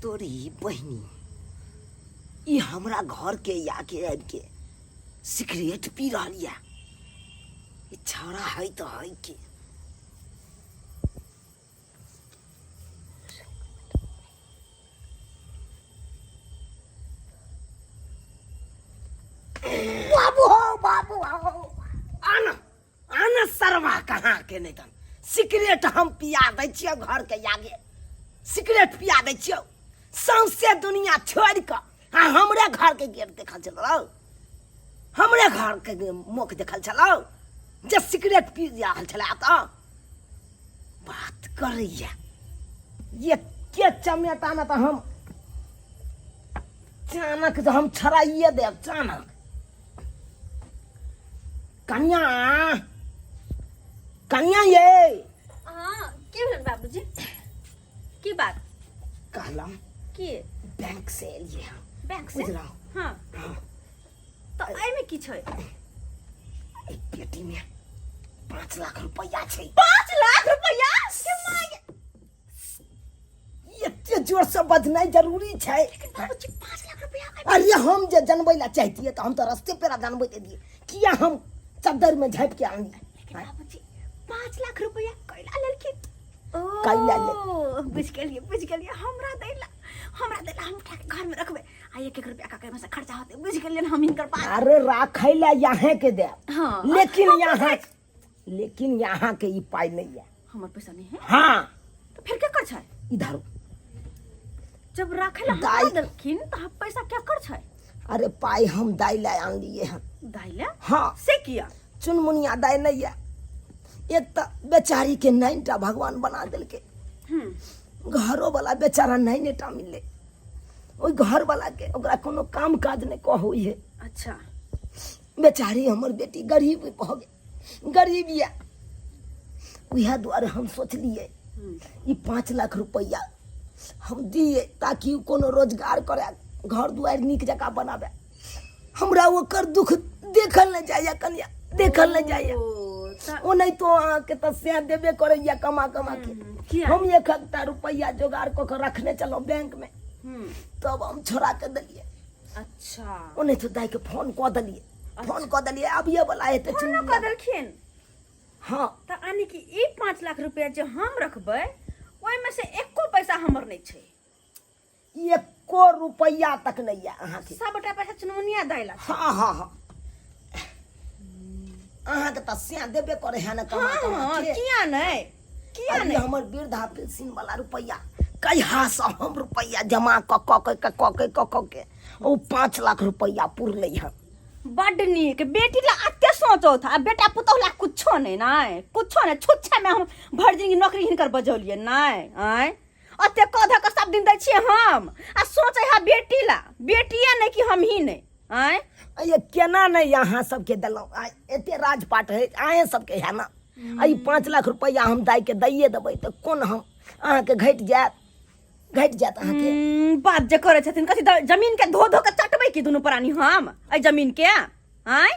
तोरी बहनी ई हमरा घर के आके आबि के सिगरेट पी रही है। ई छौड़ा है तो है के बाबू हो आना आना सरवा कहाँ के नहीं तन सिगरेट हम पिया दै छियै घर के आगे सिगरेट पिया दै छियै सौंसे दुनिया छोड़ के हमरे घर के गेट देखल चलो हमरे घर के मुख देखल चलो जे सिगरेट पी रहल छला तो बात करैया ये के चमेटा में तो हम चानक तो हम छड़ाइए देव चानक कन्या कन्या ये हाँ की भेल बाबूजी की बात कहलम की बैंक से एलिए हम बैंक से बुझलौ हाँ तो आई में की छै एक पेटी में 5 लाख रुपया छै 5 लाख रुपया के मांगे एते जोर से बजनाइ जरूरी छै बाबूजी 5 लाख रुपया अरे हम जे जनबै ला चाहतिए तो हम तो रास्ते पे जानबै दे दिए किया हम चद्दर में झाँप के आनी लेकिन बाबूजी 5 लाख रुपया कैला लेलखिन कैला ले बुझ गेलिए हमरा दैला हम उठा के घर में रखबे आ 1 रुपया का में से खर्चा होते बुझ गेलिए हम इनकर पास अरे राखै ला यहाँ के दे हाँ लेकिन यहाँ के ई पाई नहीं है हमर पैसा नहीं है हाँ तो फिर क्या कर छै इधर जब राखे ला हमरा देलखिन तो हम पैसा क्या कर छै अरे पाई हम दाई ला आन लिए हैं दाइला हाँ से किया चुनमुनिया दाई नहीं है एक तो बेचारी के 9टा भगवान बना दिल के घरों वाला बेचारा 9टा मिले ओई घर वाला के ओकरा कोनो काम काज नहीं कहो है अच्छा बेचारी हमर बेटी गरीब हो गई गरीब या वह द्वारे हम सोच लिए ये 5 लाख रुपया हम दिए ताकि कोनो रोजगार करे घर दुआर निक जगह बनावे हमरा ओकर दुख देखल न जाइए कन्या देखल न जाइए ओ नहीं तो के तो से देबे करैया कमा कमा के हम 1 रुपया जोगाड़ क के रखने चलो बैंक में तब हम छोड़ा के दिलिए अच्छा ओ नहीं तो दाई के फोन क दिलिए अब ये वाला है तो फोन क देलखिन हां त आनी कि ई 5 लाख रुपया जे हम रखबै ओइ में से एको पैसा हमर नहीं छै 1 रुपया तक नहीं है अहाँ के सबटा पैसा चुनमुनिया दैला हाँ हाँ हाँ अहाँ के तो से देबे करे है ना कमा कमा के किया नहीं हमर वृद्धा पेंशन वाला रुपया कहिया से हम रुपया जमा क के ओ 5 लाख रुपया पुरले है बड नीक बेटी ला अत्ते सोचो था बेटा पुतौला कुछो नहीं छुच्छा में हम भर जिंदगी नौकरी हिनकर बजौलिए नहीं आय अत्ते कधा का सब दिन दै छिए हम आ सोचै है बेटी ला बेटिया नहीं कि हम ही नहीं आय ये केना नहीं यहाँ सबके दिलों एते राजपाट है आए सबके है ना आई 5 लाख रुपया हम दाई के दैये देबै तो कोन हम अहाँ के घट जात अहाँ के बात जे करे छथिन कथि जमीन के धो के चटबै की दुनु प्राणी हम आई जमीन के आय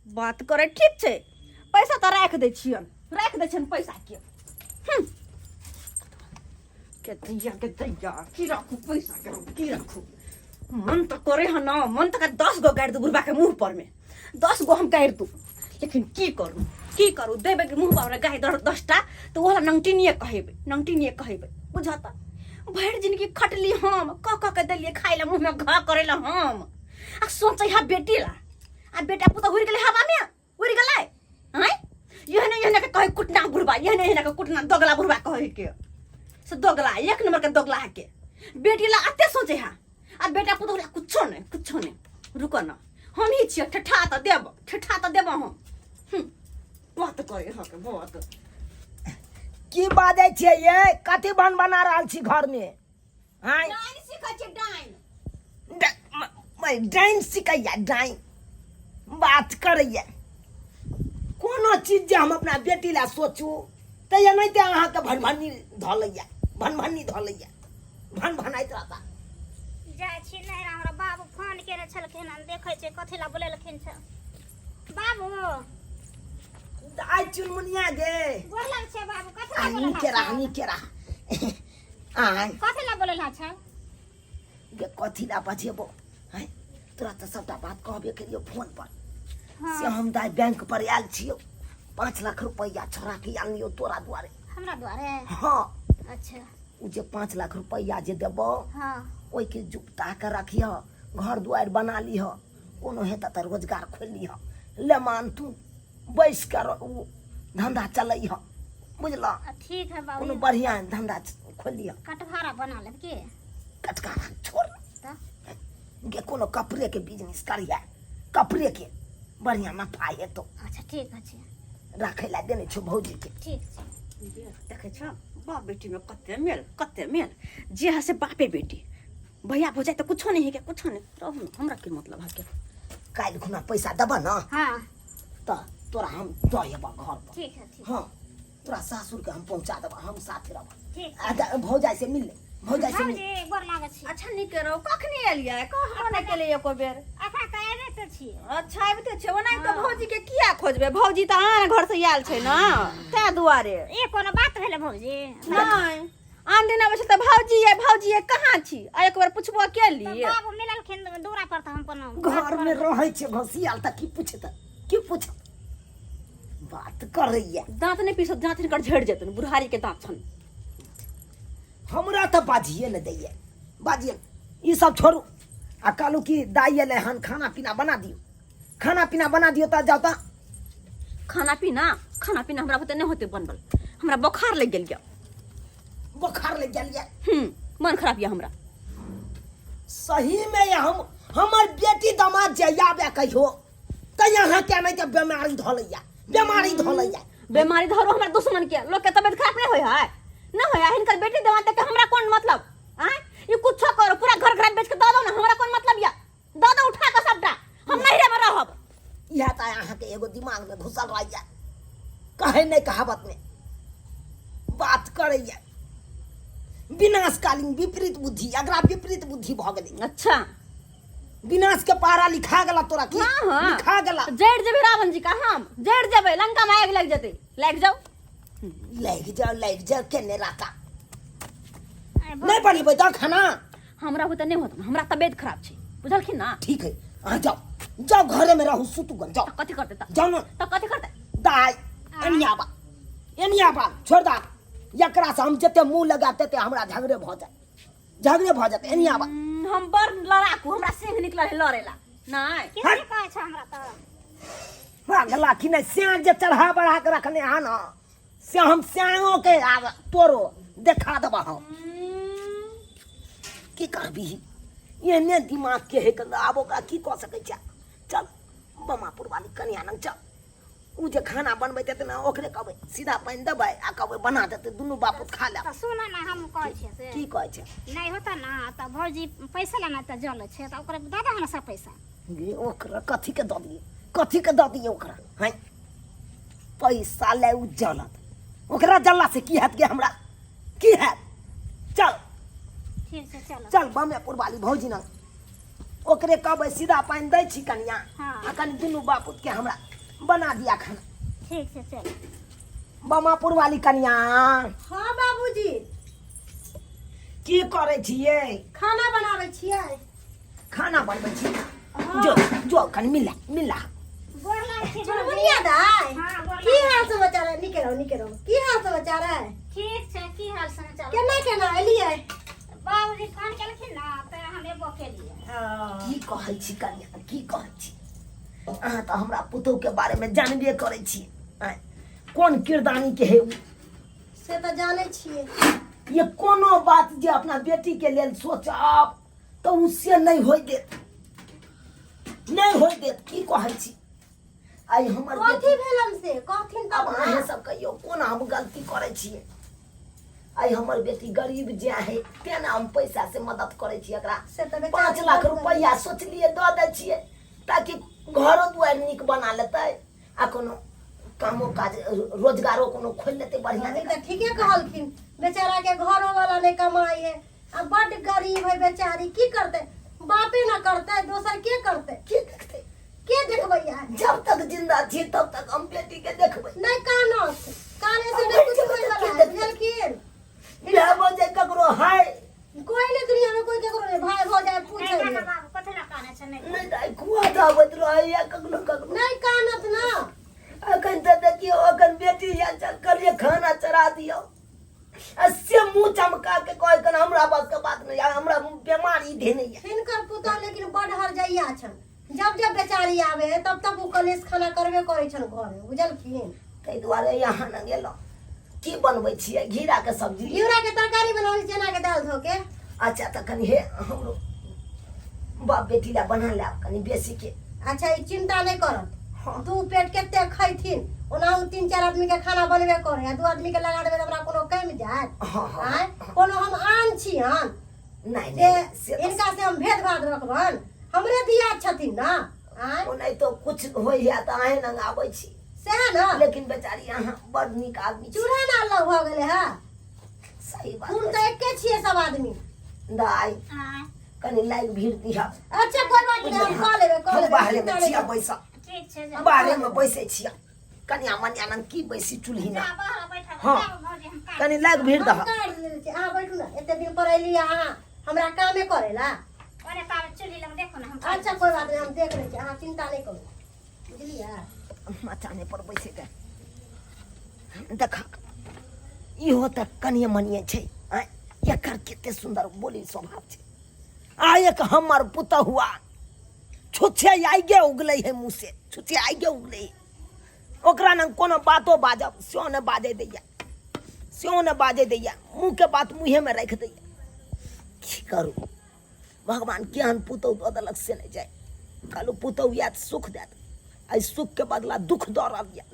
बात करे ठीक छै पैसा तो राख दै छियन पैसा के दैया की राखू पैसा के की राखू मन तो करे है ना मन तो 10 गो गाड़ दू बुढ़बा के मुंह पर में 10 गो हम गाड़ दू लेकिन की करू देबे के मुंह पर गाय 10टा तो वो नंगटिनिए कहेबे बुझाता भर जिंदगी खटली हम क के देलिए खाइ ला मुंह में घा करे ला हम आ सोचै हा बेटी ला आ बेटा पुता उड़ गेले हवा में उड़ गेलै हैं यहने के कहे कुटना बुढ़बा यहने के कुटना दोगला बुढ़बा कहे के से दोगला 1 नंबर के दोगला के बेटी ला अते सोचै हा आ बेटा पुतौला कुछो नहीं रुको ना हम ही छियै ठठा त देब हम बात करे ह के बात की बाजै छियै ये कथि बना रहल छी घर में हां डाइन सिखै छै मैं डाइन सिखैया डाइन बात करैया कोनो चीज जे हम अपना बेटी ला सोचू त ये नहीं ते अहाँ के भनभनी धलैया भनभनाइत रहता जाय छी नहीं हमरा बाबू फोन केने छलखिन हम देखै छै कथि ला बोलेलखिन छ बाबू आई चुनमुनिया गे बोलल छै बाबू कथि ला बोलेला नी केरा कथि ला बोलेला छ गे कथी ला बजेबो हैं तोरा तो सबटा बात कहबे करियो फोन पर से हम दाय बैंक पर आयल छियो 5 लाख रुपया छोड़ा के आनियो तोरा द्वारे हमरा द्वारे हाँ अच्छा उ जे 5 लाख रुपया जे देबो हाँ ओइ के जुटा के रखिह घर दुआर बना लीह कोनो हेता त रोजगार खोल लीह ले मान तू बैस कर उ धंधा चलैह बुझल ठीक है कोनो बाबू बढ़िया धंधा खोल लीह कटघारा बना लेब के कटकारा छोड़ त गे कोनो कपड़े के बिजनेस करिया कपड़े के बढ़िया नफा हेतौ अच्छा ठीक है राखै ला देने छौ भौजी के ठीक छै देखे छ बाप बेटी में कते मेल जे है से बापे बेटी भैया भौजाई तो कुछो नहीं है क्या कुछो नहीं रहू न, हमरा के मतलब है के काल्हि खुना पैसा देबह न हाँ त तोरा हम दऽ हेबह घर पर ठीक है ठीक हाँ तोरा सासुर के हम पहुंचा देबह हम साथे रहब ठीक आ भौजाई से मिल ले भौजाई से मिल भाउजी गोर लागै छी अच्छा नहीं करो कखनी एलियै कहने के लिए एको बेर अखन त एबे त छी अच्छा आबिते छै ओना तो भौजी के किया खोजबे भौजी तो आन घर से आयल छै ना तै दुआरे ए कोनो बात भेलै भौजी नहीं आन दिन आबै छै त भौजी कहाँ छी आ एक बार पुछबो के तो लिए बाबू मिललखिन दूरा पर त हम कोनो घर में रहै छै घसियाल त की पूछत बात करैया दांत नहीं पीसत दांत हिनकर झड़ जेतन बुढ़ारी के दांत छन हमरा त बाजिए न दैया बाजिए ई सब छोड़ू आ कहलू कि दाई एले हन खाना पीना बना दियो त जाओ त खाना पीना हमरा होते नहीं होते बनबल हमरा बुखार लग गेल बुखार लग गेलिया मन खराब या हमरा सही में ये हमर बेटी दामाद जे आबे कहियो त यहाँ के नहीं त बीमारी धलैया बीमारी धरो हमर दुश्मन के लोग के तबियत खराब नहीं होय है ना होय हिनकर बेटी दामाद के हमरा कौन मतलब हैं ये कुछ करो पूरा घर बेच के दे दो ना हमरा कौन मतलब या दे उठा के सबटा हम नहीं रे में रहब यह त यहाँ के एगो दिमाग में घुसल रहैया कहे नहीं कहावत में बात करैया विनाशकालीन विपरीत बुद्धि अगरा विपरीत बुद्धि भ गेलै अच्छा विनाश के पारा लिखा गेला तोरा की हाँ। लिखा गेला जड़ जेबे रावण जी का हम जड़ जेबे लंका में आग लग जेते लग जाओ लग जा केने राता नहीं बनीबै त खाना हमरा होते नहीं होत हमरा तबियत खराब छै बुझलखिन ना ठीक है आ जाओ घरे में रहू सुतू गन जाओ कथि करते त जाओ न कथि करते दाई एनियाबा छोड़ दा एकरा से हम जते मुंह लगाते ते हमरा झगड़े भ जाए एनियाबा हम बड़ लड़ाकू हमरा सिंह निकलल है लड़ेला नहीं की कहै छ हमरा त अगला कि नहीं स्याह जे चढ़ा बढ़ा के रखने है ना से हम स्याहों के आग तोरो देखा देबा हम की करबी एने दिमाग के है आब ओकरा की कह सकै छै चल बमापुर वाली कन्या लंग चल उ जे खाना बनबै ते ना ओकरे कहबै सीधा पानी देबै आ कहबै बना देते दुनू बापूत खा ले त सुन ना हम कहै छी से की कहै छै नहीं होता ना त भौजी पैसा लेना त जल छै त ओकरा दे दे सब पैसा गे ओकरा कथी के दऽ दिए ओकरा हैं पैसा ले उ जलत ओकरा जल्ला से की हैत गे हमरा की हैत चल ठीक छै चलो चल बमेपुर वाली भौजी न ओकरे कहबै सीधा पानी दै छी कनिया हाँ। आ कनि दुनू बापूत के हमरा बना दिया खाना ठीक छै चल बमापुर वाली कनिया हाँ बाबूजी की करै छियै खाना बनाबै छियै खाना बनबै छी जो कनि मिला गोर लागै छी चुनमुनिया दाई हाँ, गोर की हाल समाचार है निके रहो की हाल समाचार है ठीक छै की हाल समाचार केना एलियै बाबूजी फोन केलखिन ना त हम एबो केलियै की कहै छी कनिया की कहै छी अहाँ तऽ हमरा पुतोह के बारे में जानबे करै छी कोन किरदानी के है उ से तो जाने छियै ये कोनो बात जे अपना बेटी के लेल सोचब तो उससे नहीं होय देत की कहै छी आई हमर कथी बेटी भेलम से कहथिन अब तब अहाँ सब कहियो कोन हम गलती करै छियै आई हमर बेटी गरीब जे है तेना हम पैसा से मदद करै छी एकरा से तो 5 लाख रुपया सोचलिए दऽ दै छियै ताकि घरो दुआर नीक बना लेतै आ कोनो कामो काज रोजगारो कोनो खोल लेतै बढ़िया नहीं तो ठीके कहलखिन बेचारा के घरों वाला नहीं कमाई है अब बड़ गरीब है बेचारी की करते बापे ना करते दोसर के करते के देखतै के देखबै यार जब तक जिंदा छी तब तक हम बेटी के देखबै नहीं काने से नहीं कुछ होय वाला है बुझलखिन बियाह हो जाए ककरो है कोई नहीं दुनिया में कोई केकरो नहीं भाई भौजाई रहैया कखनो कखनो नहीं कानत ना अखन तो देखियो अखन बेटी या चल करिए खाना चढ़ा दियो से मुंह चमका के कह के हमरा बस के बात नहीं हमरा बीमारी धेने है हिनकर पुतौ लेकिन बड हर जाइया छन जब जब बेचारी आवे तब तब उ कलेश खाना करबे करे छन घरे बुझलखिन तै दुआरे यहाँ न गेलो की बनबै छियै घीरा के सब्जी घिउरा के तरकारी बनावे चना के दाल धो के अच्छा त कनी हे हमरो बाप बेटी ला बना ले कनी बेसी के अच्छा ई चिंता नहीं करत दू पेट केते खैथिन ओना 3-4 आदमी के खाना बनबे करे आ 2 आदमी के लगा देबे त हमरा कोनो कम जात आय कोनो हम आन छी हन नहीं जे नहीं इनका से हम भेद भाव रखबन हमरे दिया छथिन ना आय ओ नहीं तो कुछ होई है त आए न आबै छी सेहा ना लेकिन बेचारी यहाँ बड़ निक आदमी छी चूड़ा ना अलग हो गेले है सही हम बात तो एके छिए सब आदमी दाई हाँ कनी लाइक भीड़ दिहा अच्छा कोई बात नहीं हम कह लेबे हम बाहरे में छिया बैसा ठीक छै जा बाहरे में बैसे छिया कनिया मनिया नन की बैसी चूल्ही ना बाहर बैठा हाँ। भौजी हम काट कनी लाइक भीड़ दहा अहाँ बैठू ना एते दिन पर एली अहाँ हमरा कामे करेला ओरे पावे चुली लग देखो ना हम अच्छा कोई बात नहीं हम देख ले छी अहाँ चिंता नहीं करू बुझलिए मचाने पर बैसे के देखा इहो त कनिया मनिया छै आय एकर कते सुंदर बोली स्वभाव छै आ एक हमर पुत हुआ छुछे आगे उगले है मुँह से छुछे आगे उगले है ओकरा न कोनो बातो बाजब स्यो न बाजे दैया स्यो न बाजे दैया मुँह के बात मुँहे में रख दैया की करू भगवान केहन पुतौ दऽ देलक से नहीं जाए कहलू पुतौ या सुख देत आई सुख के बदला दुख दऽ रहल या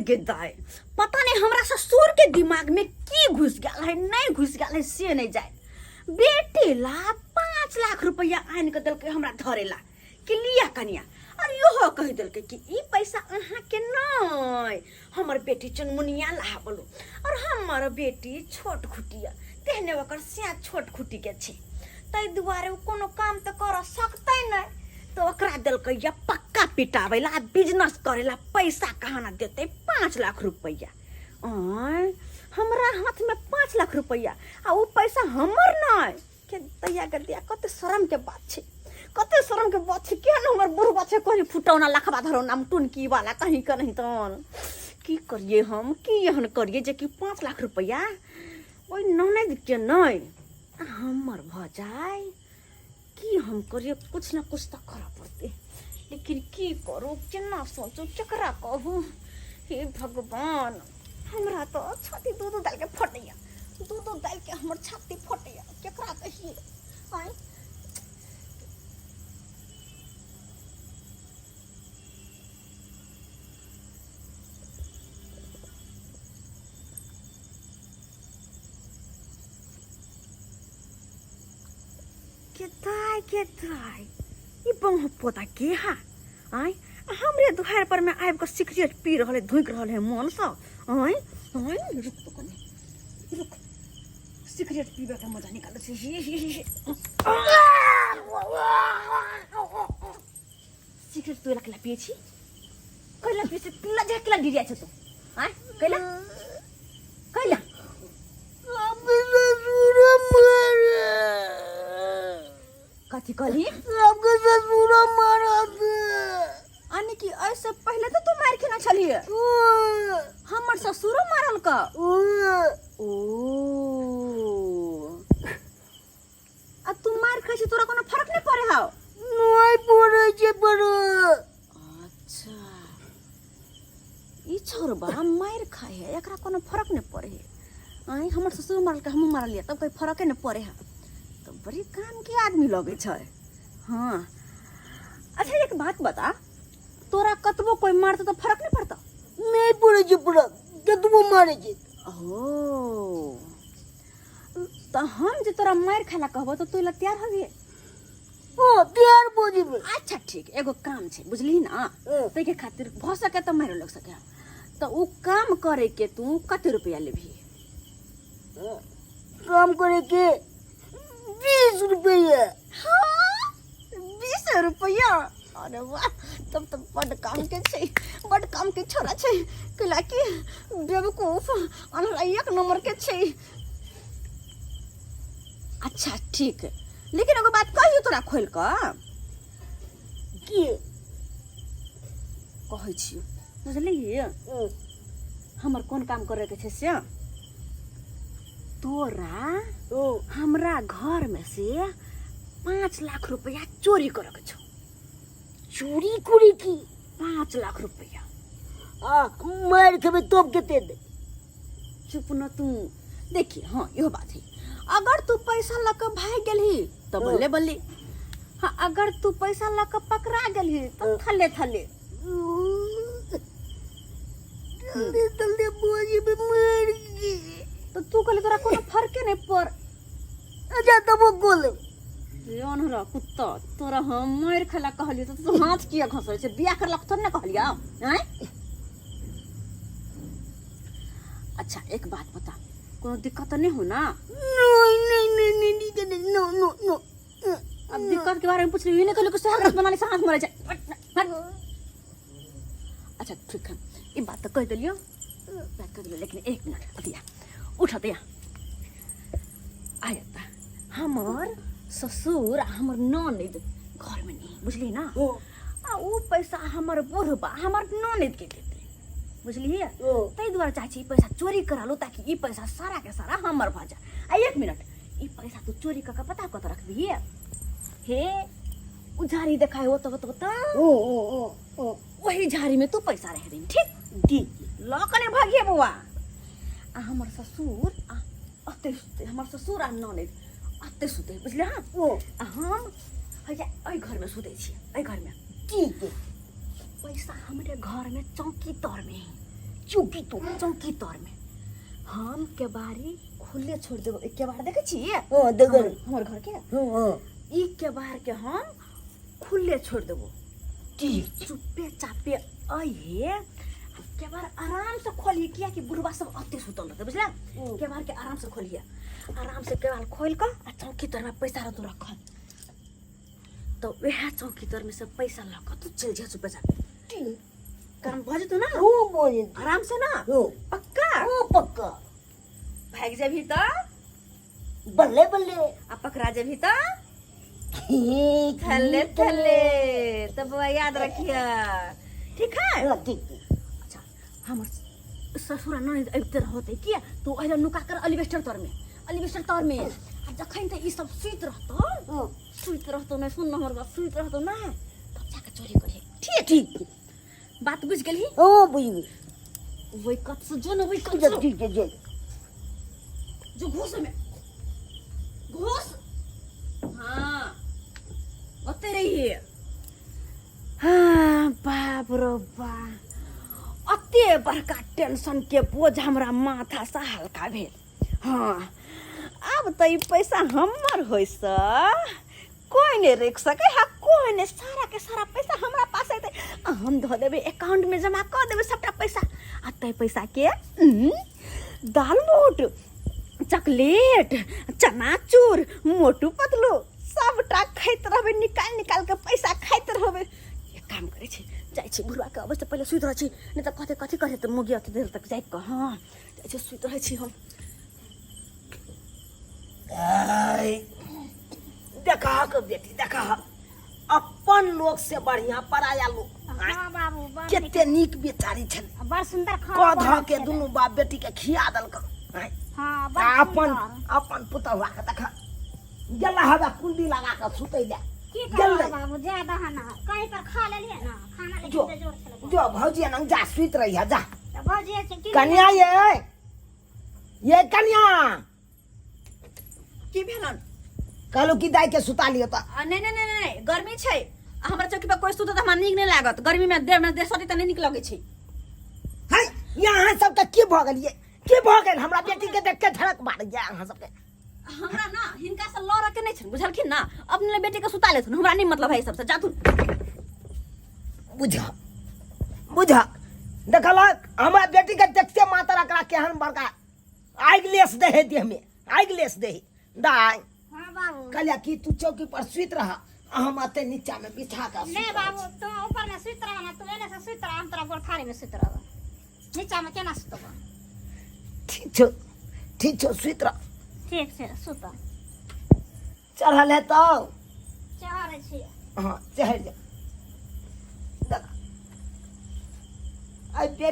गिदाय पता नहीं हमरा ससुर के दिमाग में की घुस गया है नहीं घुस गया है से नहीं जाए बेटी ला 5 लाख रुपया आन के दल के हमरा धरेला कि लिया कनिया और यो कह दल के कि ई पैसा अहाँ के नहीं हमर बेटी चनमुनिया ला बोलो और हमर बेटी छोट खुटिया कहने ओकर से छोट खुटी के छै तै दुआरे उ कोनो काम त कर सकतै नहीं तो ओकरा दल के या पक्का पिटावेला बिजनेस करेला पैसा कहाँ ना देते 5 लाख रुपया आय हमरा हाथ में 5 लाख रुपया आ उ पैसा हमर नहीं के दैया के दिया कते शर्म के बात छै कते शर्म के बात छै केहन हमर बुढ़बा छै कोई फुटौना लखबा धरो नाम टुनकी वाला कहीं का नहीं तन की करिए हम की एहन करिए जे कि 5 लाख रुपया ओइ ननद के नहीं हमर भ जाए की हम करिए कुछ ना कुछ तो करा पड़ते लेकिन की करू केना सोचू केकरा कहू हे भगवान हमरा तो छाती दूध डाल के फटैया दूध डाल के हमर छाती फटैया केकरा कहिए आय केताई ई बंह पोता के हा आय हमरे दुहार पर में आब के सिगरेट पी रहले धुक रहले मन से आय आय रुक तो कने रुक सिगरेट पीबे के मजा निकाल से सिगरेट तू लकला पिए छी कइला पिए से किला झकला गिर जाय छ तू आय कइला कइला कथी कहली आने की ऐसे पहले तो तू मार के ना छलिए हमर ससुरो मारल का ओ आ तू मार खाई छी तोरा कोनो फर्क नहीं पड़े हाउ नहीं पड़े छै पर अच्छा ई छोरबा मार खाए है एकरा कोनो फर्क नहीं पड़े है आई हमर ससुर मारल का हम मारलिए तब कोई फर्क नहीं पड़े है तो बड़ी काम के आदमी लगे छै हाँ अच्छा एक बात बता तोरा कतबो कोई मारता तो फर्क नहीं पड़ता नहीं पड़े छै पर कतबो मारे छै ओ तो हम जे तोरा मार खाला कहबो तो तू ला तैयार हो गए हां तैयार हो जेबे अच्छा ठीक एगो काम छै बुझली ना तै के खातिर भ सके तो मारे लग सके तो उ काम करे के तू कते रुपया लेबी काम करे के 20 रुपया हाँ 20 रुपया अरे वाह तब तो बड़ काम के छै बड़ काम के छोरा छै कला कि बेवकूफ अनरा एक नंबर के छै अच्छा ठीक लेकिन एगो बात कहियो तोरा खोल क की कहै छियो बुझलिए हमर कोन काम करे के छै से तोरा हमरा घर में से 5 लाख रुपया चोरी करे के छौ चोरी कुरी की 5 लाख रुपया मार के तोप के दे चुप न तू देखी हाँ इहो बात है अगर तू पैसा लक भाग गेलही तो बल्ले बल्ले हाँ अगर तू पैसा लक पकड़ा गेलही तो थले थले जल्दी बोझी में मर गई तो तू कहले तोरा कोनो फर्क नहीं पर अच्छा तब वो गोल अनहरा कुत्ता तोरा हम मार खला कहलियो तो तू हाथ किया घसर छै बियाह करलक तो न कहलिया हैं अच्छा एक बात बता कोनो दिक्कत तो नहीं हो ना नो अब दिक्कत के बारे में पूछ रही ये नहीं कहले कि शहर बना ले सांस मरे जाए अच्छा ठीक है ये बात तो कह दिलियो बात कर दिलियो लेकिन 1 मिनट दिया उठ दिया आयता हमर ससुर हमर ननद घर में नहीं बुझली ना आ वो पैसा हमर बुढ़बा हमर ननद के देते बुझलिए तै द्वारा चाहे छी पैसा चोरी करा लो ताकि ई पैसा सारा के सारा हमर भ जाए आ 1 मिनट ई पैसा तू चोरी क के पता कत रख दिए हे उझारी देखाय हो तो वही झाड़ी में तू पैसा रह दे ठीक दी लकने भागिए बुआ आ हमर ससुर अते सुते हमर ससुर आ ननद अते सुते बुझले हां आ हम हजा ओइ घर में सुते छी ओइ घर में ठीक है पैसा हमरे घर में चौकी तौर में चौकी तौर में हम के बारी खुले छोड़ देबो एक के बार देखे छी देगर हमर घर के ई के बार के हम खुले छोड़ देबो ठीक चुप्पे चापे आइए के बार आराम से खोलिए किया कि बुढ़वा सब अते सुतल रहते बुझला के बार के आराम से खोलिए आराम से के बार खोल का आ चौकी तर में पैसा रख रख तो वह चौकी तर में से पैसा लक तू चल जा चुप्पे चापे ठीक काम भज तू ना बोझी आराम से ना पक्का पक्का भाग जाबी तो बल्ले बल्ले आ पकड़ा जाबी तो थले थले तब याद रखिए ठीक है ठीक अच्छा हमर ससुर ननद अबिते रहते किया तो ओहिला नुका कर अलिवेस्टर तर में आ जखन त ई सब सुइत रहतो न सुन हमर बात सुइत रहतो न तब जाके चोरी करिए ठीक बात बुझ गेली बुझ गई वही कत से जो न वही कत से ठीक है जे जो घूस में घूस हाँ ओते रहिए हाँ बाप रो बा अते बड़का टेंशन के बोझ हमरा माथा से हल्का भेल हाँ अब तो ई पैसा हमर होइस कोई नहीं रख सके हा कोई नहीं सारा के सारा पैसा हमरा पास आते हम धो देबे अकाउंट में जमा कर देबे सबटा पैसा आ तै पैसा के दाल मोट चॉकलेट चनाचूर मोटू पतलू सबटा खाइत रहबे निकाल के पैसा खाइत रहबे एक काम करे छी जाय छी बुढ़वा के अवस्था पहले सुइत रह छी नहीं तो कथी करे तो मुगी अथी देर तक जाय क हां जाय छी सुइत रह छी हम देखा के बेटी देखा अपन लोग से बढ़िया पराया लोग हाँ बाबू बड़ केते नीक बेचारी छल बड़ सुंदर खाना कधा के दुनु बाप बेटी के खिया दलक हाँ बड़ अपन पुतहुआ के देखा गेला हवा कुंडी लगा के सुतै ले की करब बाबू ज्यादा है ना कहीं पर खा लेलिए ना खाना लेके जो जोर चले जो भौजी नंग जा सुत रही है जा तो भौजी से की कन्या ये कन्या की भेलन कहलो की दाई के सुता लियो त नहीं गर्मी छै हमरा चौकी पर कोई सुत त हमरा नीक नहीं लागत गर्मी में देह में सटी त नहीं नीक लगे छै है यहाँ सब तक की भ गेलिए की भ गेल हमरा बेटी के देख के धड़क मार गया अहाँ सब के हमरा ना हिनका से लड़ के नहीं छन बुझलखिन ना अपने बेटी के सुता लेथुन हमरा नहीं मतलब है सब से जाथुन बुझा देखलक हमरा बेटी के देखते माता रकरा केहन बड़का आइगलेस दे देह में आइगलेस दे दाई हाँ बाबू कहलिया कि तू चौकी पर सुत रहा हम आते नीचा में बिछा कर नहीं बाबू तू ऊपर में सुत रहा ना तू एने से सुत रहा हम तेरा गोरथारी में सुत रहा नीचा में केना सुतबा ठीक छो सुत रह ठीक से सुत चढ़ल है तो चढ़े छी हाँ चढ़ जा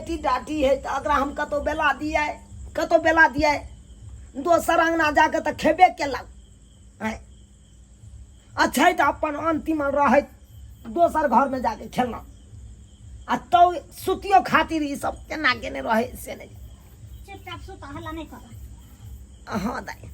बेटी डांटी है तो अगर हम कतो बेला दिया दोसर अंगना जाके तो खेबे केलक हैं। अच्छा तो अपन अंतिम रह दोसर घर में जाके खेलना आ तो सुतियो खातिर ई सब केना केने रहे से नहीं। चुपचाप सुता, हल्ला नहीं कर। हाँ दाई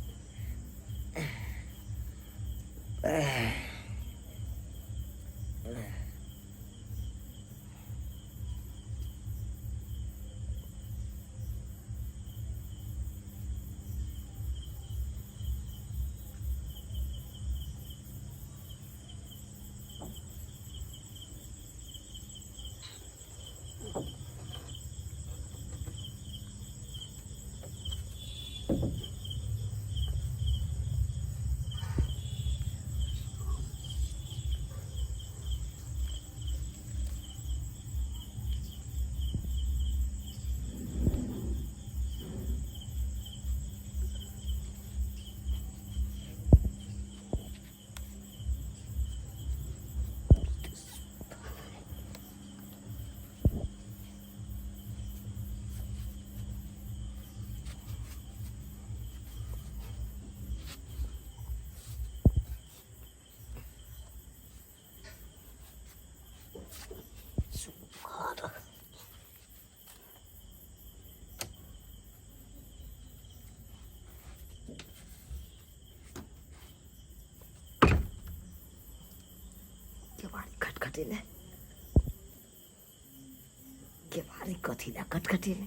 खटखटेले केवारी कथिला खटखटेले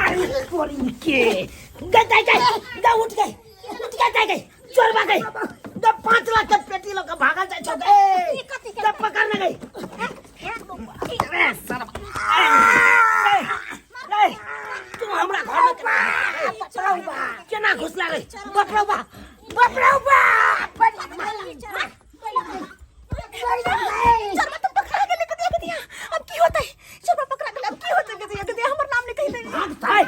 अरे कोरी के गा उठ गए चोर भाग गए द 5 लाख के पेटी लोग भागा जाए छो द पकड़ने गई अरे साला तू हमरा घर में केना घुस लागै बपरौबा चल मत पकड़ा के लेके दिया अब की होता है। चल पकड़ा के अब की होता है के दिया हमर नाम नहीं कहि दे। भाग थाई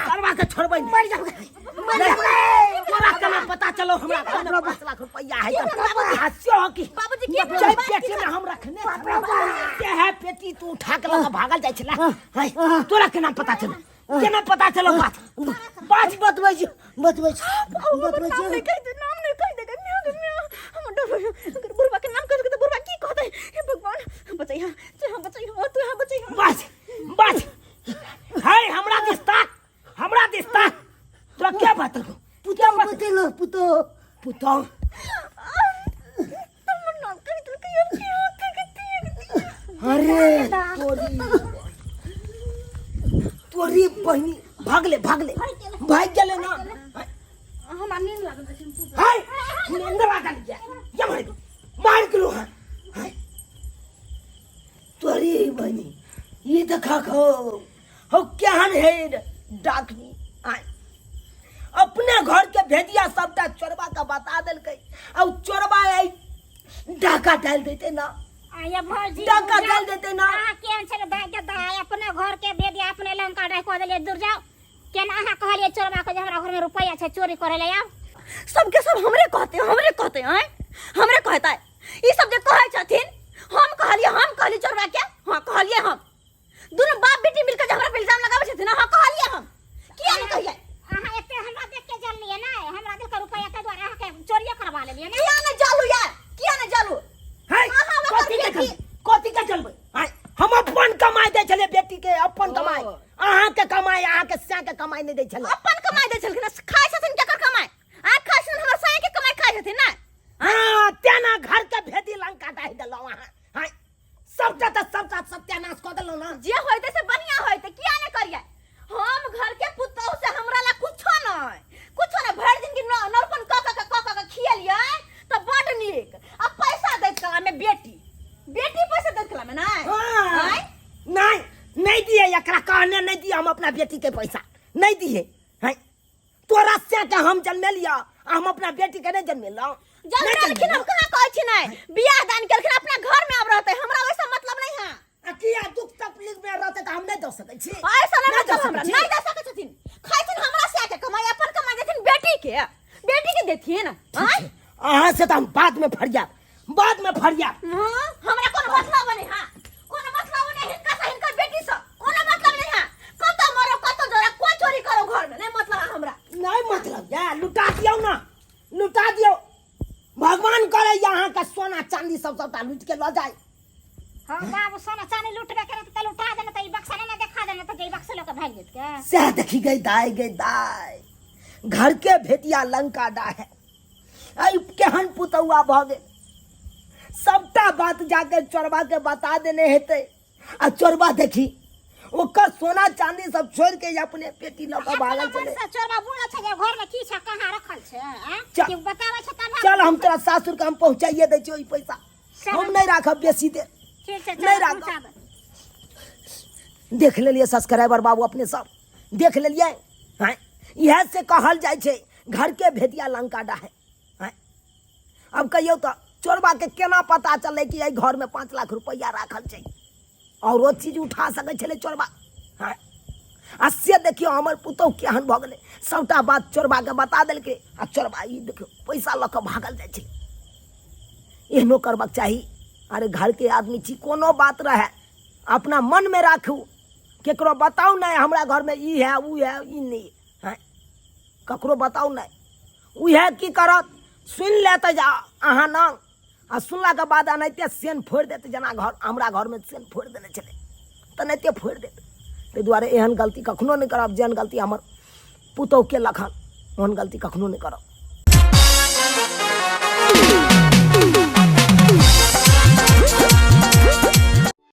सरवा के छोड़बै मर जाओ तोरा केना पता चलो हमरा घर में 5 लाख रुपया है हास्यो हो की बाबूजी के पेटी में हम रखने के है पेटी तू उठा के लगा भागल जाय छला तोरा केना पता चलो बात बतबै छी नाम नहीं कहि दे हम डर बुरबा के नाम कह दे बुरबा की कहते हे भगवान बचैया तू हां बचैया बस हाय हमरा दिस्ता तोरा क्या बात पुतो हमर नाम कहि दे कि अरे तोरी बहनी भाग गेले ना हमरा नींद लागल छै। हाय नींद लागल या मार के लो हाय तोरी बहनी ये देखा हो केहन है डाकनी आय अपने घर के भेदिया सबटा चोरबा का बता देलकै और चोरबा आई डाका डाल देते ना आया भौजी डाका डाल देते ना केहन छले भाग के दाय अपने घर के भेदिया अपने लंका डाक को देले दूर जाओ केना अहाँ कहलिए चोरबा के हमरा घर में रुपया छै चोरी करे ले आओ सबके सब हमरे कहते हैं हमरे कहता है ई सब जे कहै छथिन हम कहलिए चोरबा के हां कहलिए हम दोनों बाप बेटी मिलकर हमरा पे इल्जाम लगाबै छथिन हां कहलिए हम किया नहीं कहिए अहाँ एते हमरा देख के जल लिए ना हमरा देख के रुपया के द्वारा अहाँ के चोरिया करवा लेलिए ना किया नहीं जालू यार किया नहीं जालू हाय कथी के चलबै हाय हम अपन कमाई दे छले बेटी के अपन कमाई अहाँ के कमाई अहाँ के स्या के कमाई नहीं दे छले अपन कमाई दे छलखिन खाइ छथिन केकर कमाई आ खाइ छथिन हमर साया के कमाई खाइ छथिन ना हां तेना घर के भेदी लंका डाहि देलौ अहाँ हाय सबटा सत्यानाश क देलौ ना जे होइते से बढ़िया होइते किया नहीं करिए हम घर के पुतौ से हमरा ला कुछो नहीं भर दिन की नरपन क खियलिए त बड नीक आ पैसा दैत कला में बेटी पैसा दैत कला में ना हाय नहीं दिए एकरा कहने नहीं दिए हम अपना बेटी के पैसा नहीं दिए हैं तोरा से के हम जन्मे लिया हम अपना बेटी के नहीं जन्मे ला जन्मेलखिन हम कहां कहै छी नहीं बियाह दान केलखिन अपना घर में अब रहते हमरा वैसा मतलब नहीं है किया दुख तकलीफ में रहते त हम नहीं दे सकै छी ऐसा नहीं मतलब हमरा नहीं दे सकै छथिन खाइथिन हमरा से के कमाई अपन कमाई देथिन बेटी के देथिन हां अहाँ से तो हम बाद में बाद में फरिया हां हमरा कोनो मतलब नहीं हां कोनो मतलब नहीं हिनका से हिनकर बेटी से कोनो मतलब नहीं हां कतो मरो कतो जरा कोई चोरी करो घर में नहीं मतलब हमरा नहीं मतलब या लुटा दियो ना लुटा दियो भगवान करे यहाँ का सोना चांदी सब सबटा लूट के ल जाए हाँ बाबू सोना चांदी लूटबे करे तो लुटा देना तो ई बक्सा ना देखा देना तो जे बक्सा लेके भाग जेत के से देखी गई दाई घर के भेटिया लंका डा है आई केहन पुतौआ भ गेल सबटा बात जाके चोरबा के बता देने हेते आ चोरबा देखी ओकर सोना चांदी सब छोड़ के अपने पेटी ल के भागल चले चोरबा बुढ़ा छै जे घर में की छै कहां रखल छै हैं चल। कि बतावे छै तब चल हम तोरा सासुर के हम पहुंचाइए दै छियो ई पैसा हम नहीं राखब बेसी देर ठीक छै नहीं चल राखब। पहुंचा दे देख लेलिए सब्सक्राइबर बाबू अपने सब देख लेलिए हैं यह से कहल जाय छै घर के भेटिया लंका डा है हैं अब कहियो तो चोरबा के केना पता चले कि एहि घर में 5 लाख रुपया राखल छै और वो चीज उठा सके छले चोरबा हैं आ से देखियो हमर पुतौ केहन भ गेलै सबटा बात चोरबा के बता देलकै आ चोरबा ई देखियो पैसा ल के भागल जाय छै एहनो करबाक चाही अरे घर के आदमी छी कोनो बात रहे अपना मन में राखू केकरो बताऊ नहीं हमरा घर में ई है ऊ है ई नहीं है ककरो बताऊ नहीं ऊ है की करत सुन लेते जा अहाँ ना आ सुनला के बाद एनाहिते सेन फोड़ देते जना घर हमरा घर में सेन फोड़ देने छले तो एनाहिते फोड़ देते ताहि दुआरे एहन गलती कखनो नहीं करब जेहन गलती हमर पुतौह के लखन ओहन गलती कखनो नहीं करब।